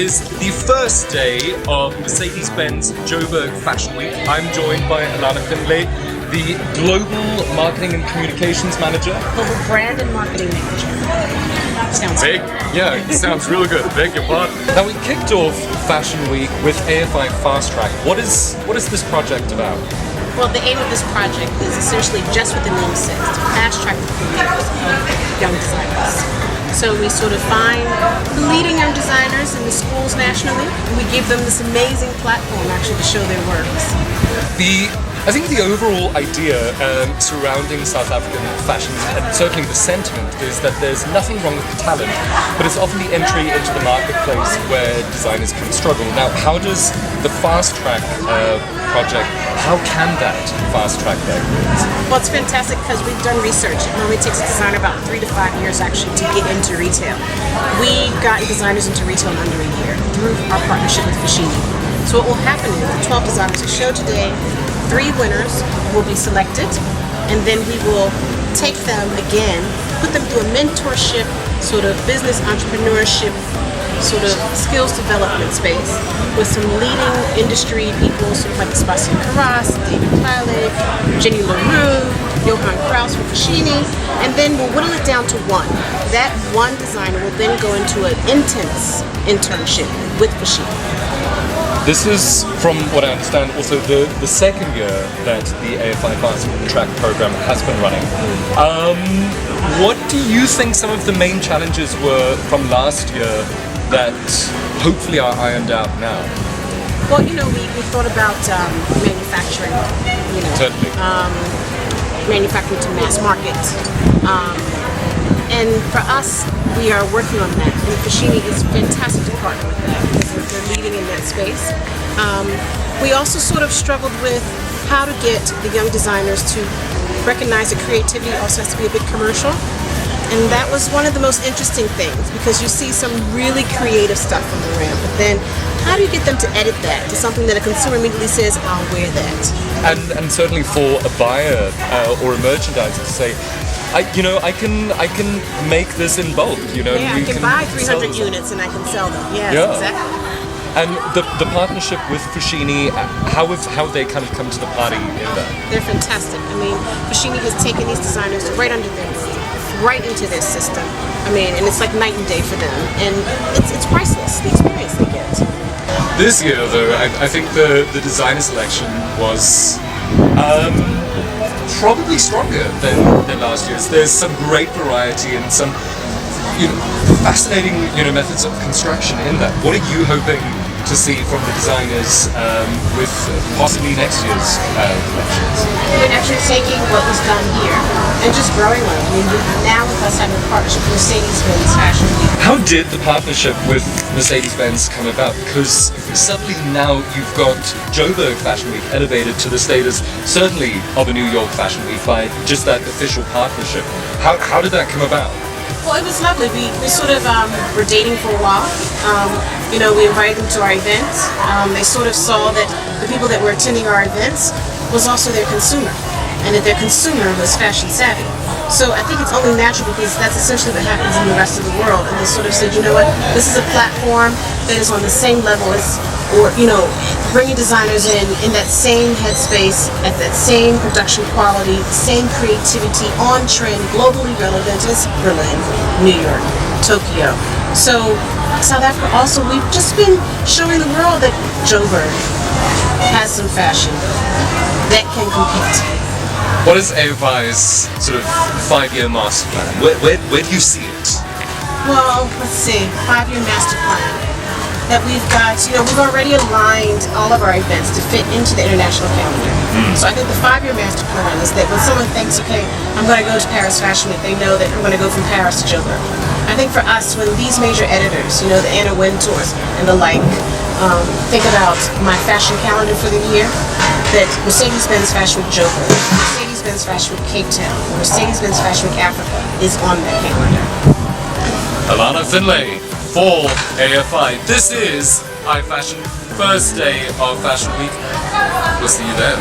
is the first day of Mercedes-Benz Joburg Fashion Week. I'm joined by Allana Finley, the Global Marketing and Communications Manager. Global Brand and Marketing Manager. Sounds big. Yeah, it sounds real good. Beg your pardon. Now, we kicked off Fashion Week with AFI Fastrack. What is this project about? Well, the aim of this project is essentially just what the name says, to fast track the careers of young designers. So we sort of find the leading young designers in the schools nationally, and we give them this amazing platform actually to show their works. I think the overall idea surrounding South African fashion, and certainly the sentiment, is that there's nothing wrong with the talent, but it's often the entry into the marketplace where designers can struggle. Now, how does the Fast Track project, how can that fast track that? Well, it's fantastic because we've done research. It normally takes a designer about 3 to 5 years actually to get into retail. We've gotten designers into retail in under a year through our partnership with Foschini. So what will happen is the 12 designers that show today, 3 winners will be selected, and then we will take them again, put them through a mentorship, sort of business entrepreneurship, sort of skills development space with some leading industry people, sort of like Sebastian Carras, David Pilot, Jenny LaRue, Johan Kraus from Foschini, and then we'll whittle it down to one. That one designer will then go into an intense internship with Foschini. This is, from what I understand, also the second year that the AFI Fast Track program has been running. What do you think some of the main challenges were from last year that hopefully are ironed out now? Well, we thought about manufacturing, Certainly. Manufacturing to mass market. And for us, we are working on that. And Foschini is fantastic to partner with that because they're leading in that space. We also sort of struggled with how to get the young designers to recognize that creativity also has to be a bit commercial. And that was one of the most interesting things because you see some really creative stuff on the ramp, but then how do you get them to edit that to something that a consumer immediately says, I'll wear that? And certainly for a buyer or a merchandiser to say, I can make this in bulk. Yeah, I can buy 300 units and I can sell them. Yes, yeah, exactly. And the partnership with Foschini, how have they kind of come to the party in that? They're fantastic. I mean, Foschini has taken these designers right under their feet, right into their system. I mean, and it's like night and day for them. And it's priceless, the experience they get. This year, though, I think the designer selection was probably stronger than last year's. There's some great variety and some fascinating methods of construction in that. What are you hoping to see from the designers with possibly next year's collections? We're actually taking what was done here and just growing on it. I mean, now with us having a partnership with Mercedes-Benz Fashion Week. How did the partnership with Mercedes-Benz come about? Because suddenly now you've got Joburg Fashion Week elevated to the status, certainly, of a New York Fashion Week by just that official partnership. How did that come about? Well, it was lovely. We sort of were dating for a while. We invited them to our events. They sort of saw that the people that were attending our events was also their consumer, and that their consumer was fashion savvy. So I think it's only natural because that's essentially what happens in the rest of the world. And they sort of said, you know what, this is a platform that is on the same level as, bringing designers in that same headspace, at that same production quality, same creativity, on trend, globally relevant as Berlin, New York, Tokyo. So South Africa also, we've just been showing the world that Joburg has some fashion that can compete. What is AFI's sort of 5-year master plan? Where do you see it? Well, let's see, 5-year master plan. That we've got, we've already aligned all of our events to fit into the international calendar. So I think the 5-year master plan is that when someone thinks, okay, I'm going to go to Paris Fashion Week, they know that I'm going to go from Paris to Joburg. I think for us, when these major editors, the Anna Wintours and the like, think about my fashion calendar for the year, that Mercedes-Benz Fashion Week Joburg, Mercedes-Benz Fashion Week Cape Town, Mercedes-Benz Fashion Week Africa is on that calendar. Allana Finley for AFI. This is iFashion, first day of Fashion Week. We'll see you there.